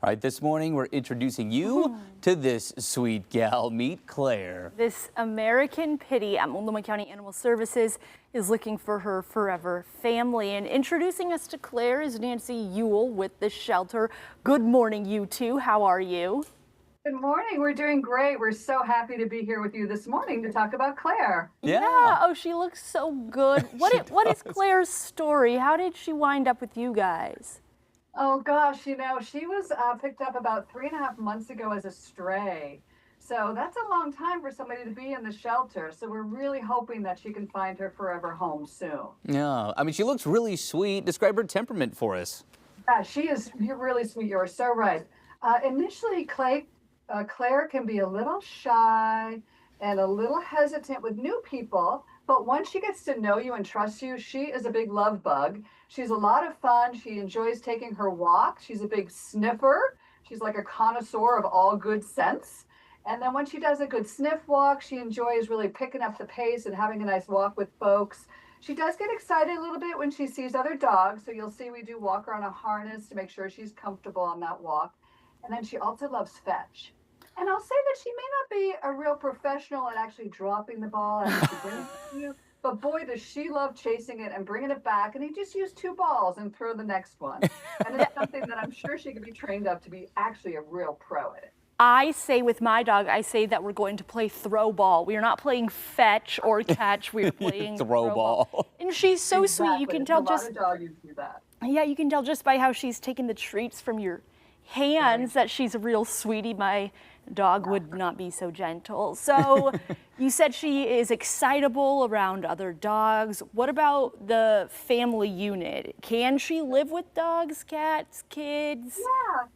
All right, this morning we're introducing you to this sweet gal. Meet Claire. This American Pity at Multnomah County Animal Services is looking for her forever family. And introducing us to Claire is Nancy Ewell with the shelter. Good morning, you two. How are you? Good morning. We're doing great. We're so happy to be here with you this morning to talk about Claire. Yeah. Oh, she looks so good. What is Claire's story? How did she wind up with you guys? Oh gosh, she was picked up about 3.5 months ago as a stray. So that's a long time for somebody to be in the shelter. So we're really hoping that she can find her forever home soon. Yeah, I mean, she looks really sweet. Describe her temperament for us. Yeah, you're really sweet. You're so right. Initially, Claire can be a little shy and a little hesitant with new people. But once she gets to know you and trust you, she is a big love bug. She's a lot of fun. She enjoys taking her walk. She's a big sniffer. She's like a connoisseur of all good scents. And then when she does a good sniff walk, she enjoys really picking up the pace and having a nice walk with folks. She does get excited a little bit when she sees other dogs. So you'll see we do walk her on a harness to make sure she's comfortable on that walk. And then she also loves fetch. And I'll say that she may not be a real professional at actually dropping the ball and bringing it to you, but boy, does she love chasing it and bringing it back. And he just used 2 balls and throw the next one. And it's something that I'm sure she could be trained up to be actually a real pro at it. I say with my dog, I say that we're going to play throw ball. We are not playing fetch or catch. We are playing throw ball. And she's so sweet. You can tell a lot of dogs do that. Yeah, you can tell just by how she's taking the treats from your hands that she's a real sweetie. My dog would not be so gentle. So you said she is excitable around other dogs. What about the family unit? Can she live with dogs, cats, kids? Yeah.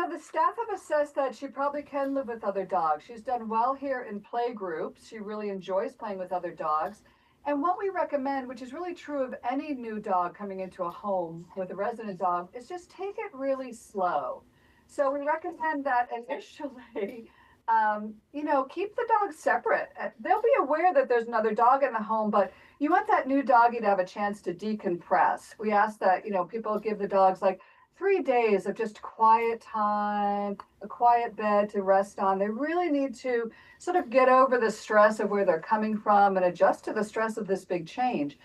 The staff have assessed that she probably can live with other dogs. She's done well here in play groups. She really enjoys playing with other dogs. And what we recommend, which is really true of any new dog coming into a home with a resident dog, is just take it really slow. So we recommend that initially, keep the dogs separate. They'll be aware that there's another dog in the home, but you want that new doggy to have a chance to decompress. We ask that, people give the dogs like 3 days of just quiet time, a quiet bed to rest on. They really need to sort of get over the stress of where they're coming from and adjust to the stress of this big change.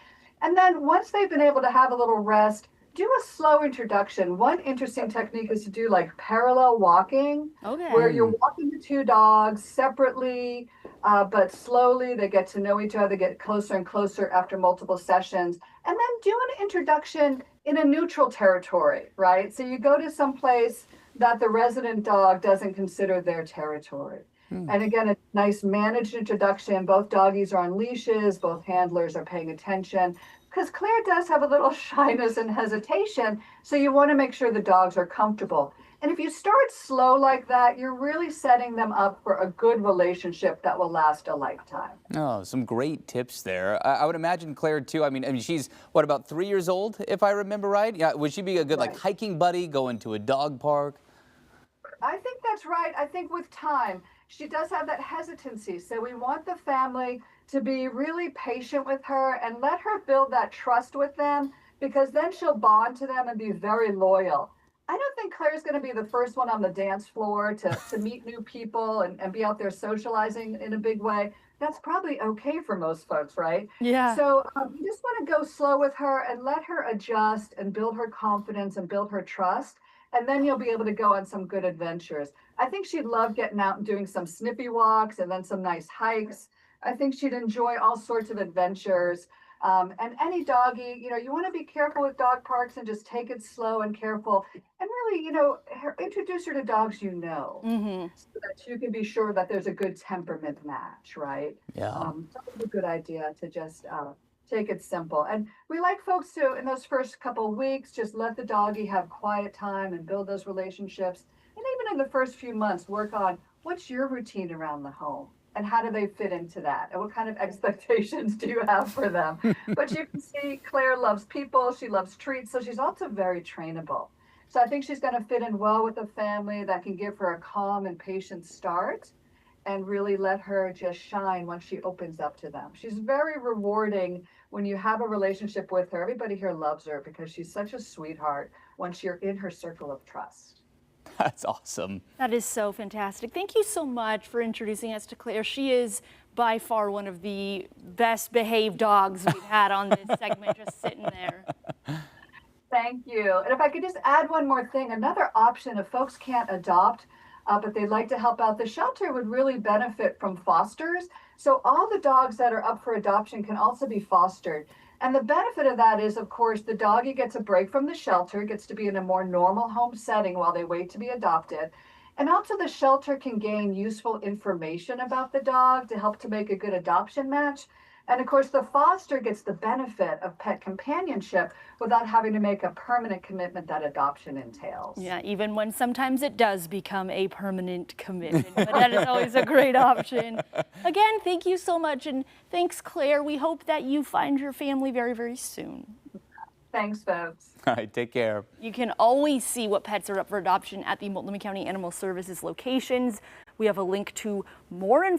And then once they've been able to have a little rest, do a slow introduction. One interesting technique is to do like parallel walking, where you're walking the 2 dogs separately, but slowly. They get to know each other, get closer and closer after multiple sessions, and then do an introduction in a neutral territory, right? So you go to some place that the resident dog doesn't consider their territory. And again, a nice managed introduction. Both doggies are on leashes, both handlers are paying attention, because Claire does have a little shyness and hesitation, so you want to make sure the dogs are comfortable. And if you start slow like that, you're really setting them up for a good relationship that will last a lifetime. Oh, some great tips there. I would imagine Claire too. I mean, she's what, about 3 years old, if I remember right? Yeah, would she be a good like hiking buddy, going to a dog park? I think that's right. I think with time, she does have that hesitancy. So we want the family to be really patient with her and let her build that trust with them, because then she'll bond to them and be very loyal. I don't think Claire's going to be the first one on the dance floor to meet new people and be out there socializing in a big way. That's probably okay for most folks, right? Yeah. So you just want to go slow with her and let her adjust and build her confidence and build her trust. And then you'll be able to go on some good adventures. I think she'd love getting out and doing some snippy walks and then some nice hikes. I think she'd enjoy all sorts of adventures. And any doggy, you want to be careful with dog parks and just take it slow and careful. And really, introduce her to dogs so that you can be sure that there's a good temperament match, right? Yeah. It's a good idea to just take it simple. And we like folks to, in those first couple of weeks, just let the doggy have quiet time and build those relationships. And even in the first few months, work on what's your routine around the home and how do they fit into that? And what kind of expectations do you have for them? But you can see Claire loves people. She loves treats. So she's also very trainable. So I think she's going to fit in well with a family that can give her a calm and patient start and really let her just shine once she opens up to them. She's very rewarding when you have a relationship with her. Everybody here loves her because she's such a sweetheart once you're in her circle of trust. That's awesome. That is so fantastic. Thank you so much for introducing us to Claire. She is by far one of the best behaved dogs we've had on this segment, just sitting there. Thank you. And if I could just add one more thing, another option if folks can't adopt, but they'd like to help out, the shelter would really benefit from fosters. So all the dogs that are up for adoption can also be fostered. And the benefit of that is, of course, the doggy gets a break from the shelter, gets to be in a more normal home setting while they wait to be adopted. And also the shelter can gain useful information about the dog to help to make a good adoption match. And of course, the foster gets the benefit of pet companionship without having to make a permanent commitment that adoption entails. Yeah, even when sometimes it does become a permanent commitment, but that is always a great option. Again, thank you so much, and thanks, Claire. We hope that you find your family very, very soon. Thanks, folks. All right, take care. You can always see what pets are up for adoption at the Multnomah County Animal Services locations. We have a link to more information